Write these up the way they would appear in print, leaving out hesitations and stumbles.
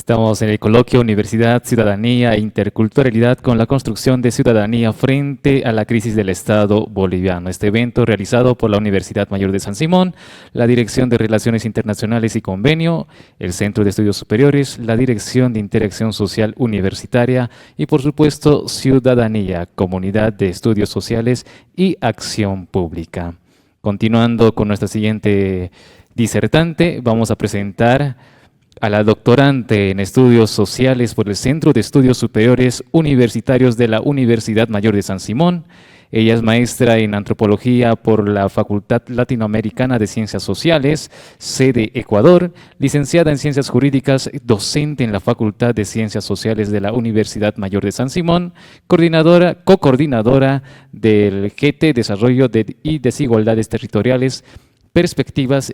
Estamos en el coloquio Universidad, Ciudadanía e Interculturalidad con la construcción de ciudadanía frente a la crisis del Estado boliviano. Este evento realizado por la Universidad Mayor de San Simón, la Dirección de Relaciones Internacionales y Convenio, el Centro de Estudios Superiores, la Dirección de Interacción Social Universitaria y, por supuesto, Ciudadanía, Comunidad de Estudios Sociales y Acción Pública. Continuando con nuestra siguiente disertante, vamos a presentar a la doctorante en Estudios Sociales por el Centro de Estudios Superiores Universitarios de la Universidad Mayor de San Simón. Ella es maestra en Antropología por la Facultad Latinoamericana de Ciencias Sociales, sede Ecuador, licenciada en Ciencias Jurídicas, docente en la Facultad de Ciencias Sociales de la Universidad Mayor de San Simón, co-coordinadora del GT Desarrollo y Desigualdades Territoriales, Perspectivas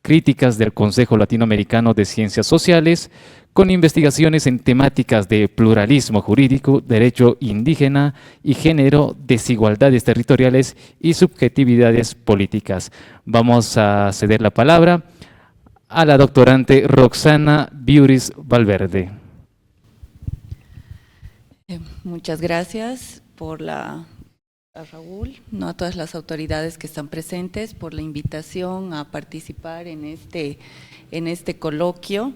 Críticas del Consejo Latinoamericano de Ciencias Sociales, con investigaciones en temáticas de pluralismo jurídico, derecho indígena y género, desigualdades territoriales y subjetividades políticas. Vamos a ceder la palabra a la doctorante Roxana Biuris Valverde. Muchas gracias a Raúl, a todas las autoridades que están presentes por la invitación a participar en este coloquio.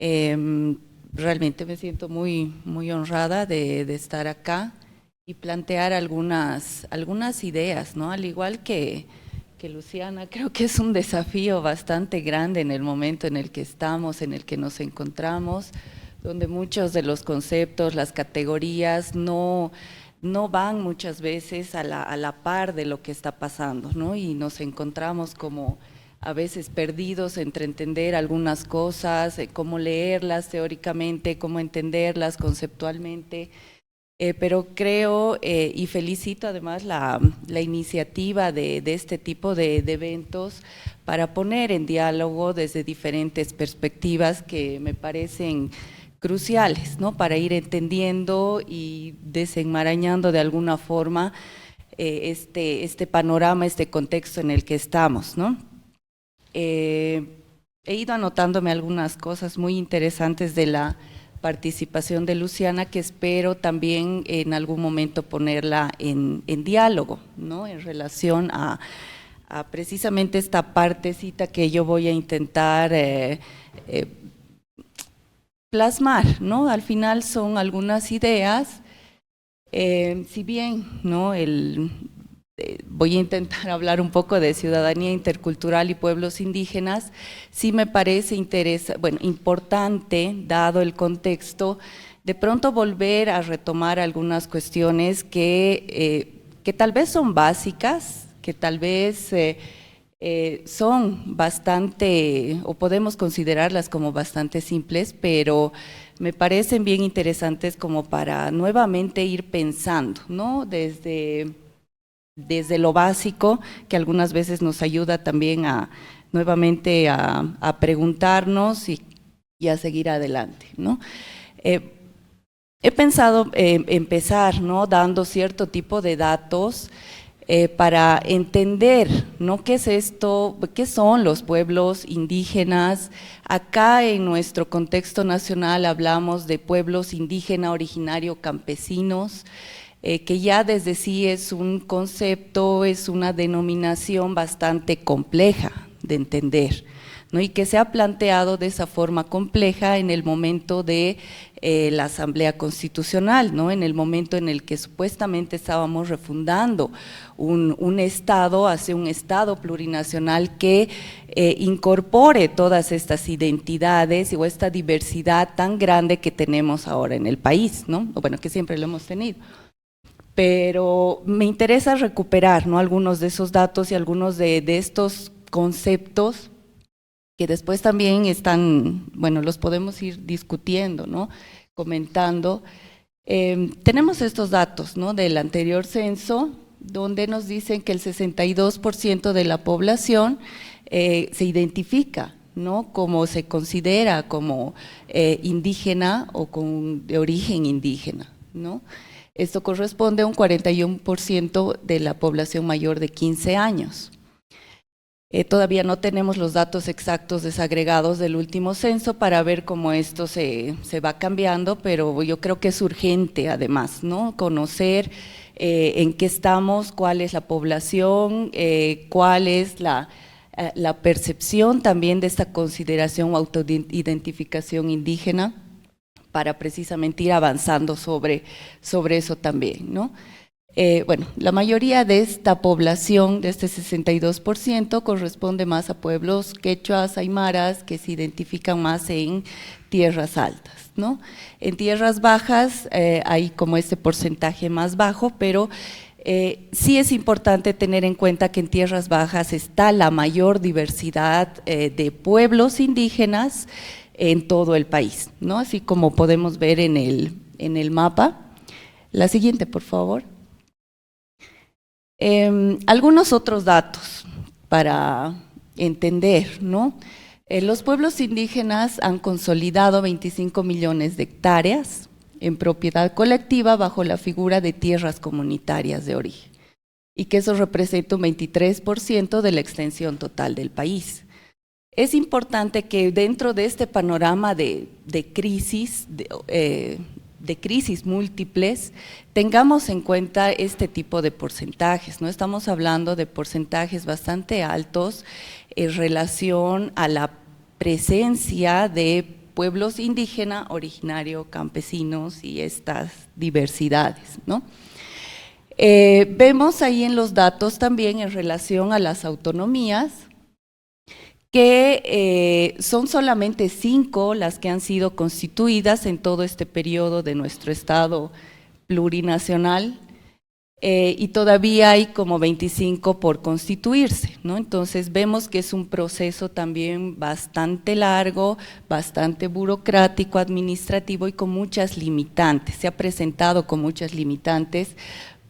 Realmente me siento muy honrada de estar acá y plantear algunas ideas, ¿no? Al igual que Luciana, creo que es un desafío bastante grande en el momento en el que estamos, en el que nos encontramos, donde muchos de los conceptos, las categorías no van muchas veces a la par de lo que está pasando, ¿no? Y nos encontramos como a veces perdidos entre entender algunas cosas, cómo leerlas teóricamente, cómo entenderlas conceptualmente, pero creo y felicito además la iniciativa de este tipo de eventos para poner en diálogo desde diferentes perspectivas que me parecen cruciales, ¿no? Para ir entendiendo y desenmarañando de alguna forma este panorama, este contexto en el que estamos, ¿no? He ido anotándome algunas cosas muy interesantes de la participación de Luciana que espero también en algún momento ponerla en diálogo, ¿no? En relación a precisamente esta partecita que yo voy a intentar plasmar, ¿no? Al final son algunas ideas, si bien, ¿no? Voy a intentar hablar un poco de ciudadanía intercultural y pueblos indígenas, sí me parece importante, dado el contexto, de pronto volver a retomar algunas cuestiones que tal vez son básicas, que tal vez son bastante, o podemos considerarlas como bastante simples, pero me parecen bien interesantes como para nuevamente ir pensando, ¿no? Desde lo básico, que algunas veces nos ayuda también nuevamente a preguntarnos y a seguir adelante, ¿no? He pensado empezar, ¿no? Dando cierto tipo de datos para entender, ¿no? ¿Qué es esto? ¿Qué son los pueblos indígenas? Acá en nuestro contexto nacional hablamos de pueblos indígena originario campesinos, que ya desde sí es un concepto, es una denominación bastante compleja de entender, ¿no? Y que se ha planteado de esa forma compleja en el momento de la Asamblea Constitucional, ¿no? En el momento en el que supuestamente estábamos refundando un Estado hacia un Estado plurinacional que incorpore todas estas identidades o esta diversidad tan grande que tenemos ahora en el país, ¿no? O bueno, que siempre lo hemos tenido. Pero me interesa recuperar, ¿no? Algunos de esos datos y algunos de estos conceptos que después también están, bueno, los podemos ir discutiendo, ¿no? Comentando. Tenemos estos datos, ¿no? Del anterior censo, donde nos dicen que el 62% de la población se identifica, ¿no? Como se considera como indígena o de origen indígena, ¿no? Esto corresponde a un 41% de la población mayor de 15 años. Todavía no tenemos los datos exactos desagregados del último censo para ver cómo esto se va cambiando, pero yo creo que es urgente además, ¿no? Conocer en qué estamos, cuál es la población, cuál es la percepción también de esta consideración o autoidentificación indígena, para precisamente ir avanzando sobre eso también, ¿no? Bueno, la mayoría de esta población, de este 62%, corresponde más a pueblos quechuas, aymaras, que se identifican más en tierras altas, ¿no? En tierras bajas hay como este porcentaje más bajo, pero sí es importante tener en cuenta que en tierras bajas está la mayor diversidad de pueblos indígenas en todo el país, ¿no? Así como podemos ver en el mapa. La siguiente, por favor. Algunos otros datos para entender, ¿no? Los pueblos indígenas han consolidado 25 millones de hectáreas en propiedad colectiva bajo la figura de tierras comunitarias de origen, y que eso representa un 23% de la extensión total del país. Es importante que dentro de este panorama de crisis, de crisis múltiples, tengamos en cuenta este tipo de porcentajes, ¿no? Estamos hablando de porcentajes bastante altos en relación a la presencia de pueblos indígenas, originarios, campesinos y estas diversidades, ¿no? Vemos ahí en los datos también en relación a las autonomías, que son solamente 5 las que han sido constituidas en todo este periodo de nuestro Estado plurinacional, y todavía hay como 25 por constituirse, ¿no? Entonces vemos que es un proceso también bastante largo, bastante burocrático, administrativo y con muchas limitantes, se ha presentado con muchas limitantes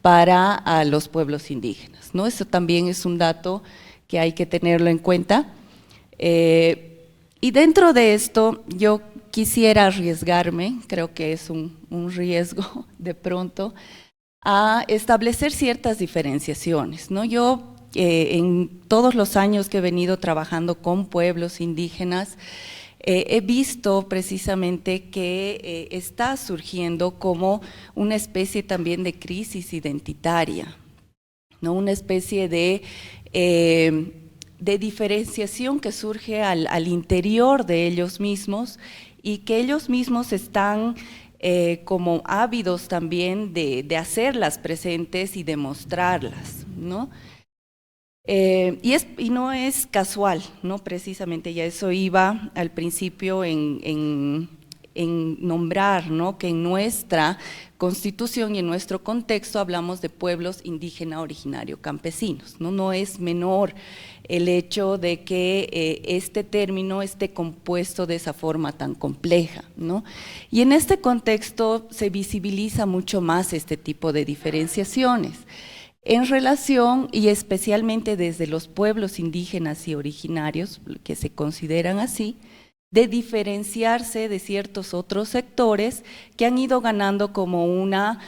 para a los pueblos indígenas, ¿no? Eso también es un dato que hay que tenerlo en cuenta. Y dentro de esto yo quisiera arriesgarme, creo que es un riesgo de pronto, a establecer ciertas diferenciaciones, ¿no? Yo en todos los años que he venido trabajando con pueblos indígenas, he visto precisamente que está surgiendo como una especie también de crisis identitaria, ¿no? Una especie de diferenciación que surge al interior de ellos mismos, y que ellos mismos están como ávidos también de hacerlas presentes y demostrarlas, ¿no? Y no es casual, ¿no? Precisamente, ya eso iba al principio en nombrar, ¿no? Que en nuestra Constitución y en nuestro contexto hablamos de pueblos indígena, originario, campesinos, ¿no? No es menor el hecho de que este término esté compuesto de esa forma tan compleja, ¿no? Y en este contexto se visibiliza mucho más este tipo de diferenciaciones en relación, y especialmente desde los pueblos indígenas y originarios, que se consideran así, de diferenciarse de ciertos otros sectores que han ido ganando como una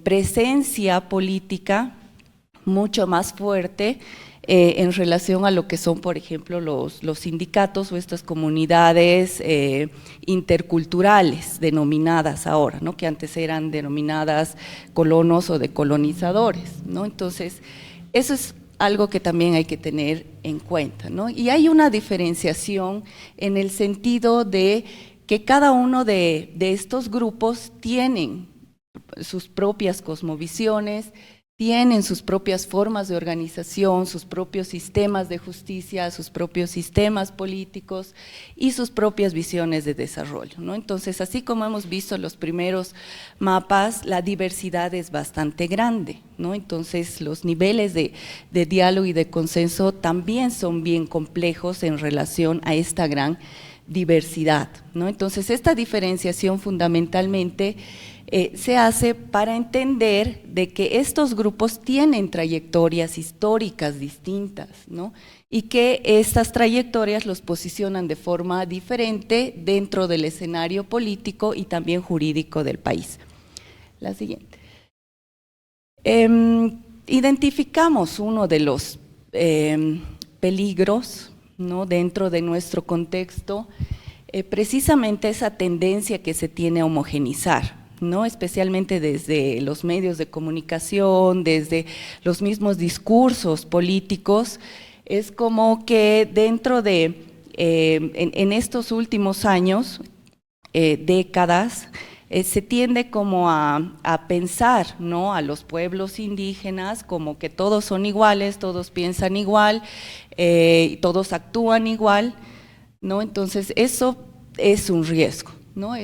presencia política mucho más fuerte en relación a lo que son, por ejemplo, los sindicatos o estas comunidades interculturales denominadas ahora, ¿no? Que antes eran denominadas colonos o decolonizadores, ¿no? Entonces, eso es algo que también hay que tener en cuenta, ¿no? Y hay una diferenciación en el sentido de que cada uno de estos grupos tienen sus propias cosmovisiones, tienen sus propias formas de organización, sus propios sistemas de justicia, sus propios sistemas políticos y sus propias visiones de desarrollo, ¿no? Entonces, así como hemos visto en los primeros mapas, la diversidad es bastante grande, ¿no? Entonces, los niveles de diálogo y de consenso también son bien complejos en relación a esta gran diversidad, ¿no? Entonces, esta diferenciación fundamentalmente se hace para entender de que estos grupos tienen trayectorias históricas distintas, ¿no? Y que estas trayectorias los posicionan de forma diferente dentro del escenario político y también jurídico del país. La siguiente. Identificamos uno de los peligros, ¿no?, dentro de nuestro contexto, precisamente esa tendencia que se tiene a homogenizar, ¿no?, especialmente desde los medios de comunicación, desde los mismos discursos políticos. Es como que dentro de, en estos últimos años, décadas, se tiende como a pensar, ¿no?, a los pueblos indígenas como que todos son iguales, todos piensan igual, todos actúan igual, ¿no? Entonces eso es un riesgo, ¿no?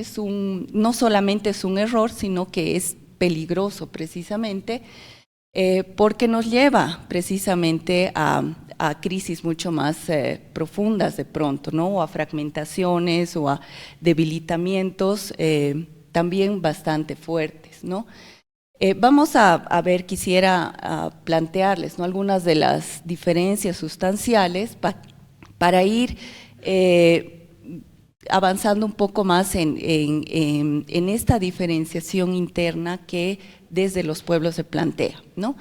No solamente es un error, sino que es peligroso precisamente, porque nos lleva precisamente a crisis mucho más profundas de pronto, ¿no?, o a fragmentaciones o a debilitamientos también bastante fuertes, ¿no? Vamos a ver, quisiera plantearles, ¿no?, algunas de las diferencias sustanciales para ir avanzando un poco más en esta diferenciación interna que desde los pueblos se plantea, ¿no?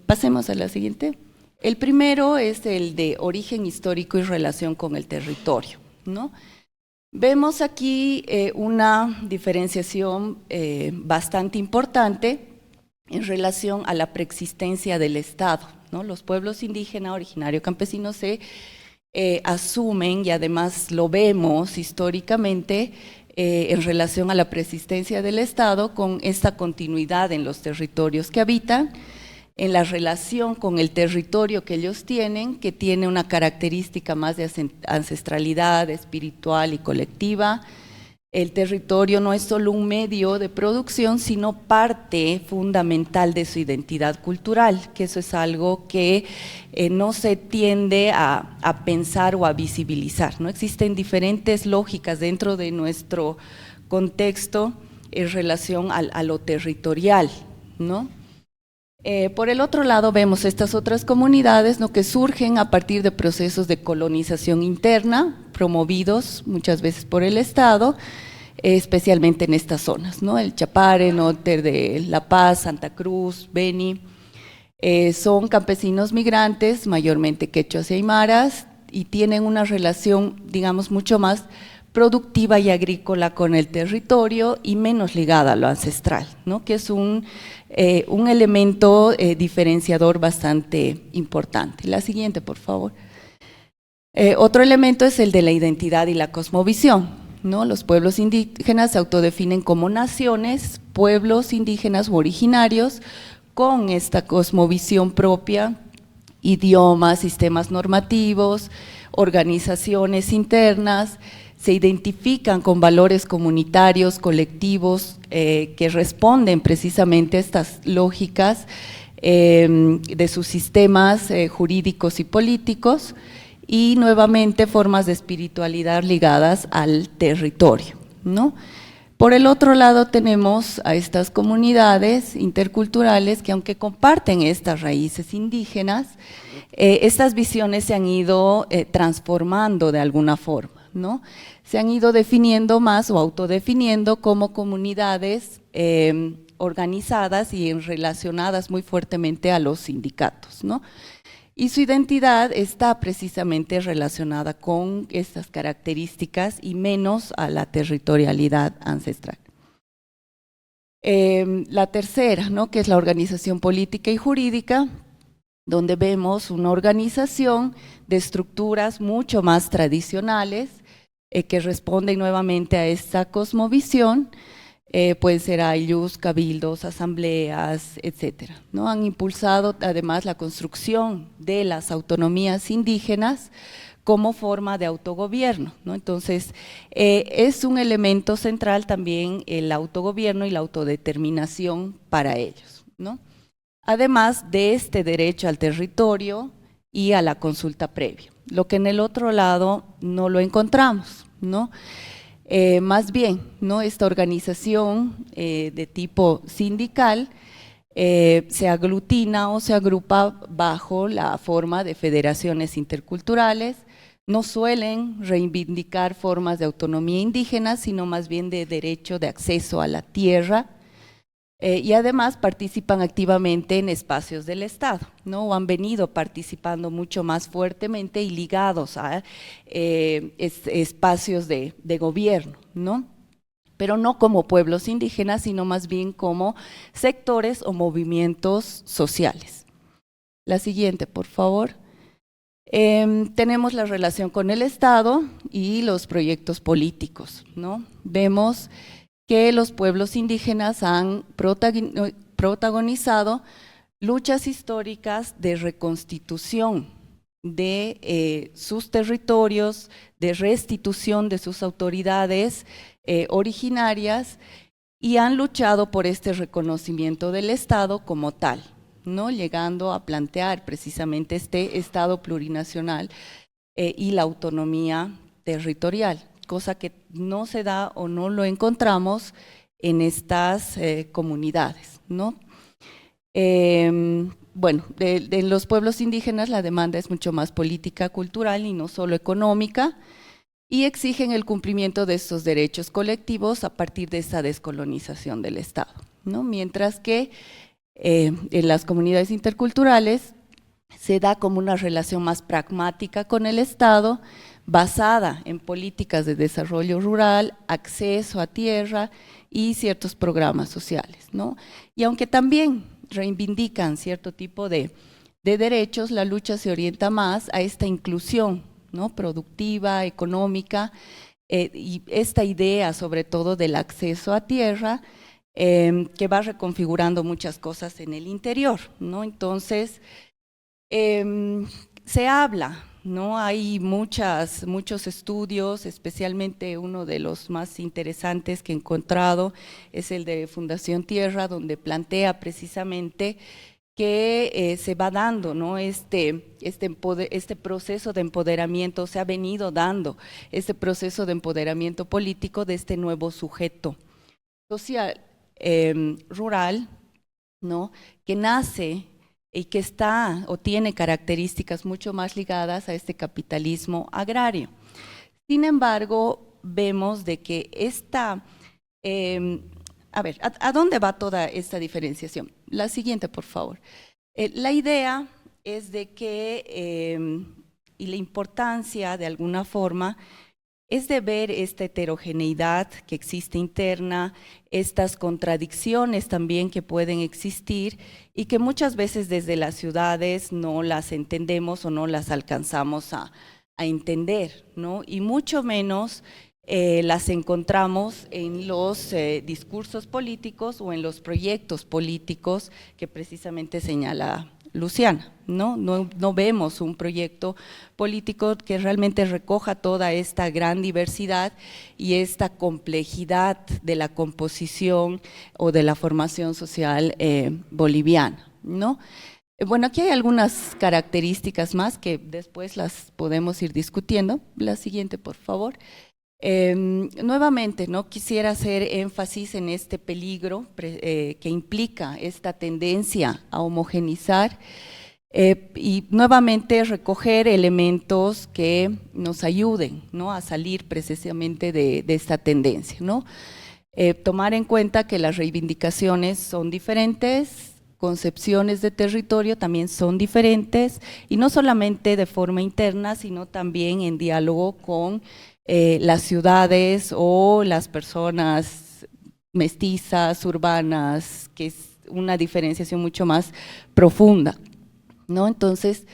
Pasemos a la siguiente. El primero es el de origen histórico y relación con el territorio, ¿no? Vemos aquí una diferenciación bastante importante en relación a la preexistencia del Estado, ¿no? Los pueblos indígenas, originarios, campesinos se asumen, y además lo vemos históricamente, en relación a la preexistencia del Estado, con esta continuidad en los territorios que habitan, en la relación con el territorio que ellos tienen, que tiene una característica más de ancestralidad espiritual y colectiva. El territorio no es solo un medio de producción, sino parte fundamental de su identidad cultural, que eso es algo que no se tiende a pensar o a visibilizar, ¿no? Existen diferentes lógicas dentro de nuestro contexto en relación a lo territorial, ¿no? Por el otro lado vemos estas otras comunidades, ¿no?, que surgen a partir de procesos de colonización interna, promovidos muchas veces por el Estado, especialmente en estas zonas, ¿no? El Chapare, Norte de La Paz, Santa Cruz, Beni, son campesinos migrantes, mayormente quechuas y aymaras, y tienen una relación, digamos, mucho más productiva y agrícola con el territorio y menos ligada a lo ancestral, ¿no?, que es un elemento diferenciador bastante importante. La siguiente, por favor. Otro elemento es el de la identidad y la cosmovisión, ¿no? Los pueblos indígenas se autodefinen como naciones, pueblos indígenas u originarios, con esta cosmovisión propia, idiomas, sistemas normativos, organizaciones internas, se identifican con valores comunitarios, colectivos, que responden precisamente a estas lógicas de sus sistemas jurídicos y políticos, y nuevamente formas de espiritualidad ligadas al territorio, ¿no? Por el otro lado tenemos a estas comunidades interculturales que, aunque comparten estas raíces indígenas, estas visiones se han ido transformando de alguna forma, ¿no? Se han ido definiendo más o autodefiniendo como comunidades organizadas y relacionadas muy fuertemente a los sindicatos, ¿no? Y su identidad está precisamente relacionada con estas características y menos a la territorialidad ancestral. La tercera, ¿no?, que es la organización política y jurídica, donde vemos una organización de estructuras mucho más tradicionales que responden nuevamente a esta cosmovisión. Pueden ser ayllus, cabildos, asambleas, etcétera, ¿no? Han impulsado además la construcción de las autonomías indígenas como forma de autogobierno, ¿no? Entonces, es un elemento central también el autogobierno y la autodeterminación para ellos, ¿no? Además de este derecho al territorio y a la consulta previa, lo que en el otro lado no lo encontramos, ¿no? Más bien, ¿no?, esta organización de tipo sindical se aglutina o se agrupa bajo la forma de federaciones interculturales, no suelen reivindicar formas de autonomía indígena, sino más bien de derecho de acceso a la tierra, y además participan activamente en espacios del Estado, ¿no? O han venido participando mucho más fuertemente y ligados a espacios de gobierno, ¿no? Pero no como pueblos indígenas, sino más bien como sectores o movimientos sociales. La siguiente, por favor. Tenemos la relación con el Estado y los proyectos políticos, ¿no? Vemos que los pueblos indígenas han protagonizado luchas históricas de reconstitución de sus territorios, de restitución de sus autoridades originarias, y han luchado por este reconocimiento del Estado como tal, ¿no? Llegando a plantear precisamente este Estado plurinacional y la autonomía territorial, cosa que no se da o no lo encontramos en estas comunidades, ¿no? Bueno, de los pueblos indígenas la demanda es mucho más política, cultural y no solo económica, y exigen el cumplimiento de estos derechos colectivos a partir de esa descolonización del Estado, ¿no? Mientras que en las comunidades interculturales se da como una relación más pragmática con el Estado, basada en políticas de desarrollo rural, acceso a tierra y ciertos programas sociales, ¿no? Y aunque también reivindican cierto tipo de derechos, la lucha se orienta más a esta inclusión, ¿no? Productiva, económica, y esta idea sobre todo del acceso a tierra, que va reconfigurando muchas cosas en el interior, ¿no? Entonces, se habla, ¿no? Hay muchos estudios, especialmente uno de los más interesantes que he encontrado es el de Fundación Tierra, donde plantea precisamente que se va dando, ¿no? Este proceso de empoderamiento, se ha venido dando este proceso de empoderamiento político de este nuevo sujeto social, rural, ¿no? Que nace y que está o tiene características mucho más ligadas a este capitalismo agrario. Sin embargo, vemos de que a ver, ¿a dónde va toda esta diferenciación? La siguiente, por favor. La idea es de que, y la importancia de alguna forma, es de ver esta heterogeneidad que existe interna, estas contradicciones también que pueden existir y que muchas veces desde las ciudades no las entendemos o no las alcanzamos a entender, ¿no? Y mucho menos las encontramos en los discursos políticos o en los proyectos políticos que precisamente señala Luciana, ¿no? No vemos un proyecto político que realmente recoja toda esta gran diversidad y esta complejidad de la composición o de la formación social boliviana, ¿no? Bueno, aquí hay algunas características más que después las podemos ir discutiendo. La siguiente, por favor. Nuevamente, ¿no? Quisiera hacer énfasis en este peligro que implica esta tendencia a homogenizar y nuevamente recoger elementos que nos ayuden, ¿no? A salir precisamente de esta tendencia, ¿no? Tomar en cuenta que las reivindicaciones son diferentes, concepciones de territorio también son diferentes y no solamente de forma interna, sino también en diálogo con las ciudades o las personas mestizas, urbanas, que es una diferenciación mucho más profunda, ¿no? Entonces,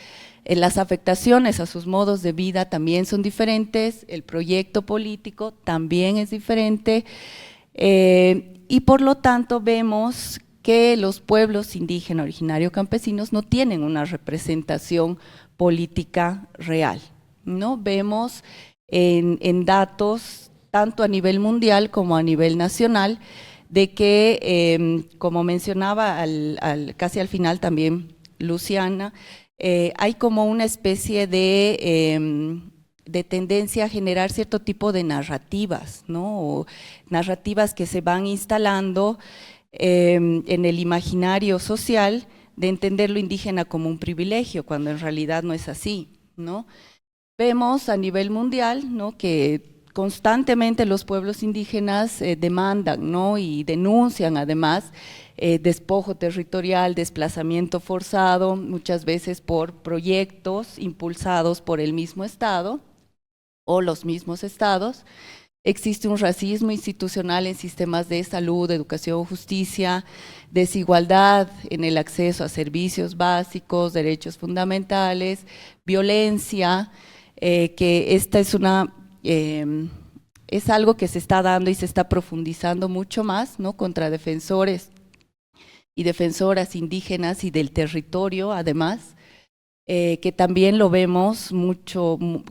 las afectaciones a sus modos de vida también son diferentes, el proyecto político también es diferente y por lo tanto vemos que los pueblos indígenas originarios campesinos no tienen una representación política real, ¿no? Vemos en datos, tanto a nivel mundial como a nivel nacional, de que, como mencionaba casi al final también Luciana, hay como una especie de tendencia a generar cierto tipo de narrativas, ¿no? O narrativas que se van instalando en el imaginario social de entender lo indígena como un privilegio, cuando en realidad no es así, ¿no? Vemos a nivel mundial, ¿no? Que constantemente los pueblos indígenas demandan, ¿no? Y denuncian además despojo territorial, desplazamiento forzado, muchas veces por proyectos impulsados por el mismo Estado o los mismos estados. Existe un racismo institucional en sistemas de salud, educación, justicia, desigualdad en el acceso a servicios básicos, derechos fundamentales, violencia, que esta es algo que se está dando y se está profundizando mucho más, ¿no? Contra defensores y defensoras indígenas y del territorio, además, que también lo vemos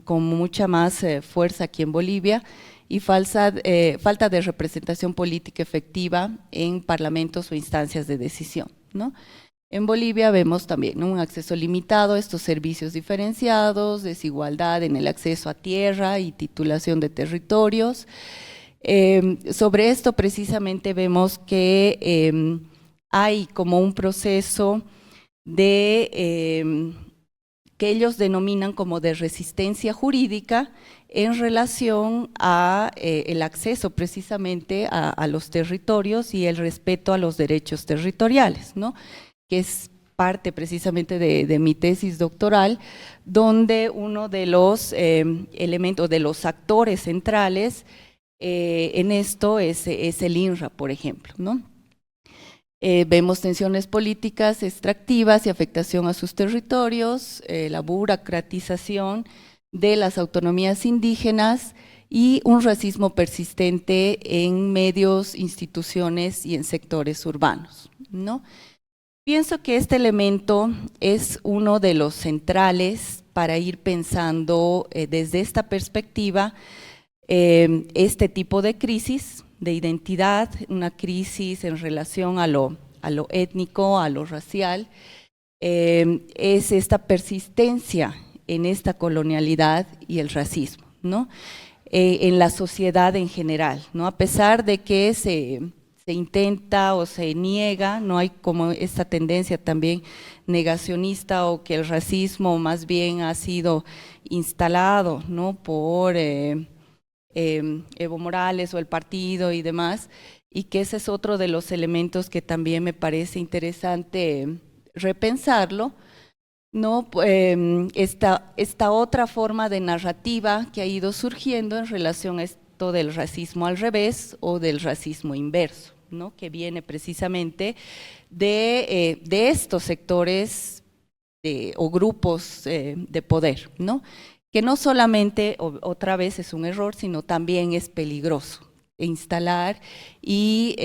con mucha más fuerza aquí en Bolivia, y falta de representación política efectiva en parlamentos o instancias de decisión, ¿no? En Bolivia vemos también, ¿no?, un acceso limitado a estos servicios diferenciados, desigualdad en el acceso a tierra y titulación de territorios. Sobre esto precisamente vemos que hay como un proceso de que ellos denominan como de resistencia jurídica en relación a el acceso precisamente a los territorios y el respeto a los derechos territoriales, ¿no? Que es parte precisamente de mi tesis doctoral, donde uno de los elementos, de los actores centrales en esto es el INRA, por ejemplo, ¿no? Vemos tensiones políticas extractivas y afectación a sus territorios, la burocratización de las autonomías indígenas y un racismo persistente en medios, instituciones y en sectores urbanos, ¿no? Pienso que este elemento es uno de los centrales para ir pensando desde esta perspectiva este tipo de crisis de identidad, una crisis en relación a lo étnico, a lo racial, es esta persistencia en esta colonialidad y el racismo, ¿no? En la sociedad en general, ¿no? A pesar de que se intenta o se niega, no hay como esta tendencia también negacionista o que el racismo más bien ha sido instalado, ¿no?, por Evo Morales o el partido y demás, y que ese es otro de los elementos que también me parece interesante repensarlo, ¿no? Esta otra forma de narrativa que ha ido surgiendo en relación a esto del racismo al revés o del racismo inverso, ¿no?, que viene precisamente de estos sectores o grupos de poder, ¿no?, que no solamente, otra vez es un error, sino también es peligroso instalar y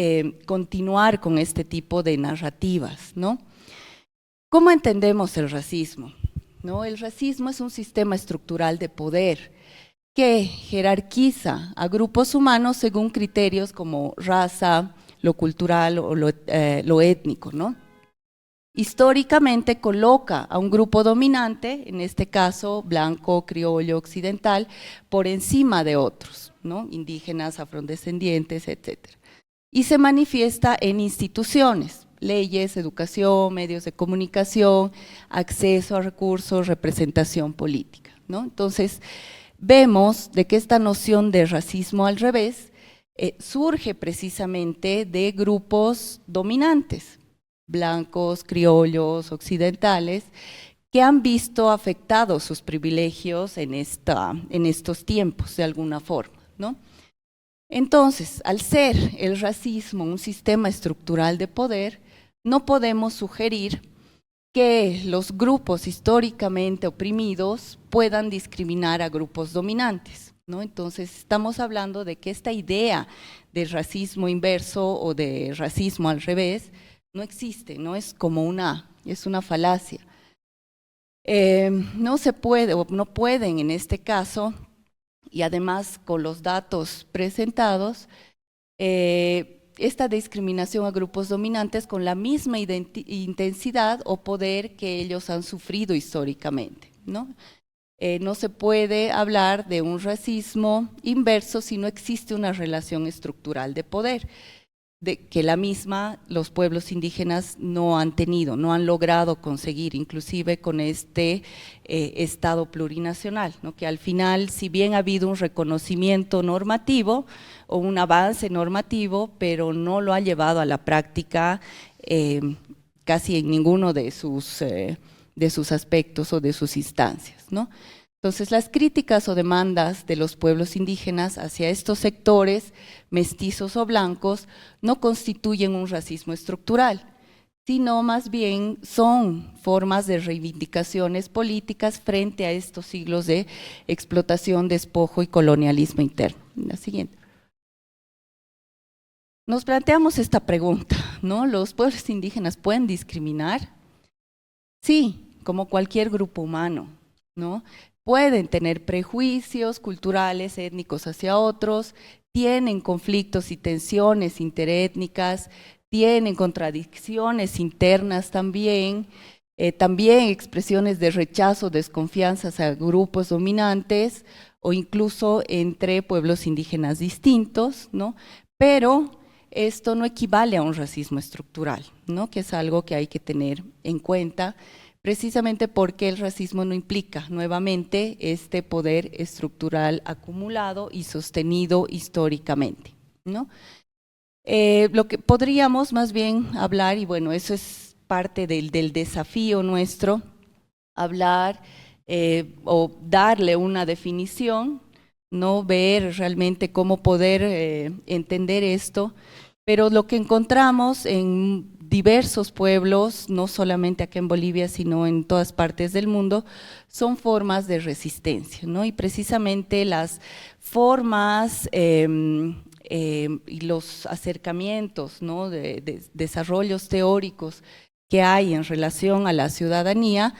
continuar con este tipo de narrativas, ¿no? ¿Cómo entendemos el racismo? ¿No? El racismo es un sistema estructural de poder que jerarquiza a grupos humanos según criterios como raza, lo cultural o lo étnico, ¿no? Históricamente coloca a un grupo dominante, en este caso blanco, criollo, occidental, por encima de otros, ¿no?, indígenas, afrodescendientes, etcétera. Y se manifiesta en instituciones, leyes, educación, medios de comunicación, acceso a recursos, representación política, ¿no? Entonces, vemos de que esta noción de racismo al revés surge precisamente de grupos dominantes, blancos, criollos, occidentales, que han visto afectados sus privilegios en estos tiempos de alguna forma, ¿no? Entonces, al ser el racismo un sistema estructural de poder, no podemos sugerir que los grupos históricamente oprimidos puedan discriminar a grupos dominantes, ¿no? Entonces, estamos hablando de que esta idea de racismo inverso o de racismo al revés no existe, no es como es una falacia. No se puede o no pueden en este caso, y además con los datos presentados, esta discriminación a grupos dominantes con la misma intensidad o poder que ellos han sufrido históricamente, ¿no? No se puede hablar de un racismo inverso si no existe una relación estructural de poder. que la misma los pueblos indígenas no han tenido, no han logrado conseguir, inclusive con este Estado plurinacional, ¿no? Que al final, si bien ha habido un reconocimiento normativo o un avance normativo, pero no lo ha llevado a la práctica casi en ninguno de sus aspectos o de sus instancias, ¿no? Entonces, las críticas o demandas de los pueblos indígenas hacia estos sectores, mestizos o blancos, no constituyen un racismo estructural, sino más bien son formas de reivindicaciones políticas frente a estos siglos de explotación, despojo y colonialismo interno. La siguiente. Nos planteamos esta pregunta, ¿no? ¿Los pueblos indígenas pueden discriminar? Sí, como cualquier grupo humano, ¿no? Pueden tener prejuicios culturales, étnicos hacia otros, tienen conflictos y tensiones interétnicas, tienen contradicciones internas también, también expresiones de rechazo, desconfianza a grupos dominantes o incluso entre pueblos indígenas distintos, ¿no? Pero esto no equivale a un racismo estructural, ¿no? Que es algo que hay que tener en cuenta, precisamente porque el racismo no implica nuevamente este poder estructural acumulado y sostenido históricamente, ¿no? Lo que podríamos más bien hablar, y bueno, eso es parte del desafío nuestro, hablar o darle una definición, no ver realmente cómo poder entender esto, pero lo que encontramos en diversos pueblos, no solamente aquí en Bolivia, sino en todas partes del mundo, son formas de resistencia, ¿no? Y precisamente las formas y los acercamientos, ¿no? de desarrollos teóricos que hay en relación a la ciudadanía,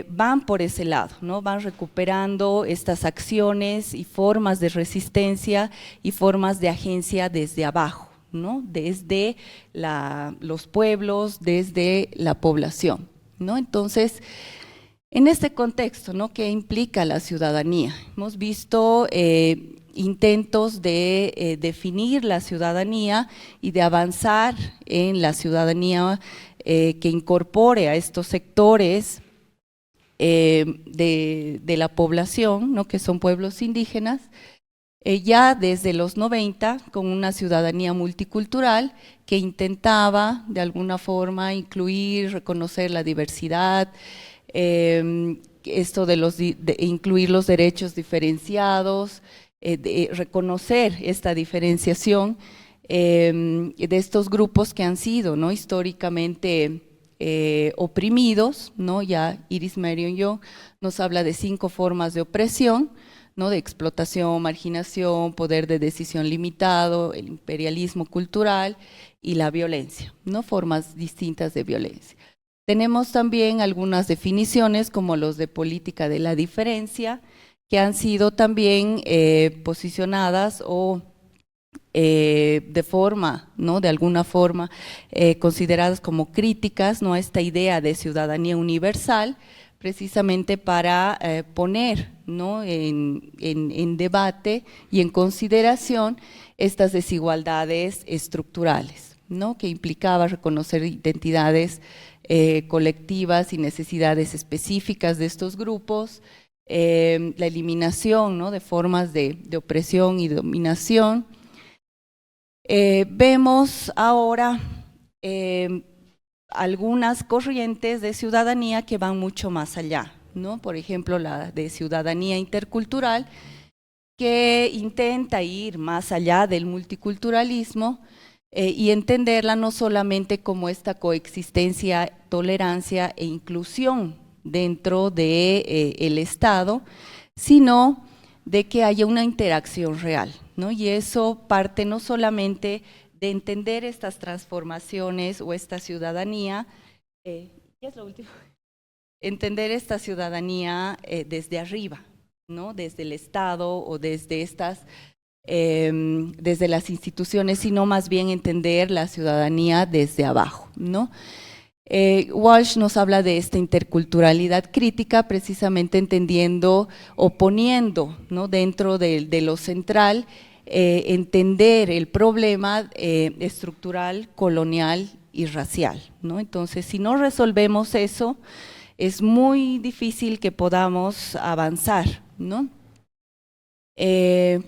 van por ese lado, ¿no? Van recuperando estas acciones y formas de resistencia y formas de agencia desde abajo, ¿no? Desde los pueblos, desde la población, ¿no? Entonces, en este contexto, ¿no? ¿Qué implica la ciudadanía? Hemos visto intentos de definir la ciudadanía y de avanzar en la ciudadanía que incorpore a estos sectores de la población, ¿no? Que son pueblos indígenas, ya desde los 90 con una ciudadanía multicultural que intentaba de alguna forma incluir, reconocer la diversidad, esto de incluir los derechos diferenciados, de reconocer esta diferenciación de estos grupos que han sido, ¿no? históricamente oprimidos, ¿no? Ya Iris Marion Young nos habla de 5 formas de opresión, ¿no? De explotación, marginación, poder de decisión limitado, el imperialismo cultural y la violencia, ¿no? Formas distintas de violencia. Tenemos también algunas definiciones como los de política de la diferencia, que han sido también posicionadas o de forma, ¿no? De alguna forma consideradas como críticas, ¿no? A esta idea de ciudadanía universal, precisamente para poner, ¿no? en debate y en consideración estas desigualdades estructurales, ¿no? Que implicaba reconocer identidades colectivas y necesidades específicas de estos grupos, la eliminación, ¿no? de formas de opresión y dominación. Vemos ahora algunas corrientes de ciudadanía que van mucho más allá, ¿no? Por ejemplo, la de ciudadanía intercultural, que intenta ir más allá del multiculturalismo y entenderla no solamente como esta coexistencia, tolerancia e inclusión dentro del Estado, sino de que haya una interacción real, ¿no? Y eso parte no solamente de entender estas transformaciones o esta ciudadanía, ¿qué es lo último? Entender esta ciudadanía desde arriba, ¿no? Desde el Estado o desde desde las instituciones, sino más bien entender la ciudadanía desde abajo, ¿no? Walsh nos habla de esta interculturalidad crítica, precisamente entendiendo o poniendo, ¿no?, dentro de lo central, entender el problema estructural, colonial y racial, ¿no? Entonces, si no resolvemos eso, es muy difícil que podamos avanzar, ¿no?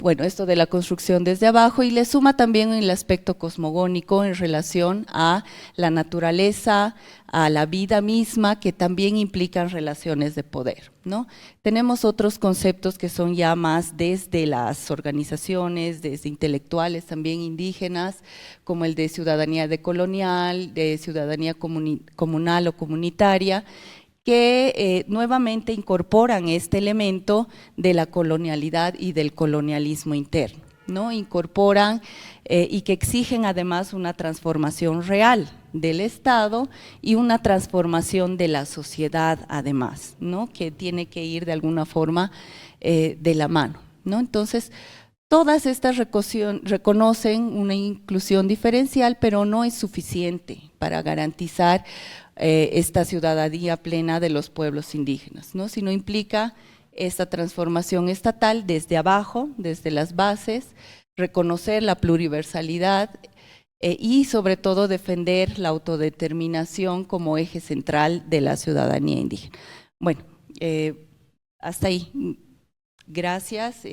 Bueno, esto de la construcción desde abajo, y le suma también el aspecto cosmogónico en relación a la naturaleza, a la vida misma, que también implican relaciones de poder, ¿no? Tenemos otros conceptos que son ya más desde las organizaciones, desde intelectuales también indígenas, como el de ciudadanía decolonial, de ciudadanía comunal o comunitaria, que nuevamente incorporan este elemento de la colonialidad y del colonialismo interno, ¿no? Incorporan y que exigen además una transformación real del Estado y una transformación de la sociedad además, ¿no?, que tiene que ir de alguna forma de la mano, ¿no? Entonces, todas estas reconocen una inclusión diferencial, pero no es suficiente para garantizar esta ciudadanía plena de los pueblos indígenas, ¿no?, sino implica esta transformación estatal desde abajo, desde las bases, reconocer la pluriversalidad y sobre todo defender la autodeterminación como eje central de la ciudadanía indígena. Bueno, hasta ahí. Gracias.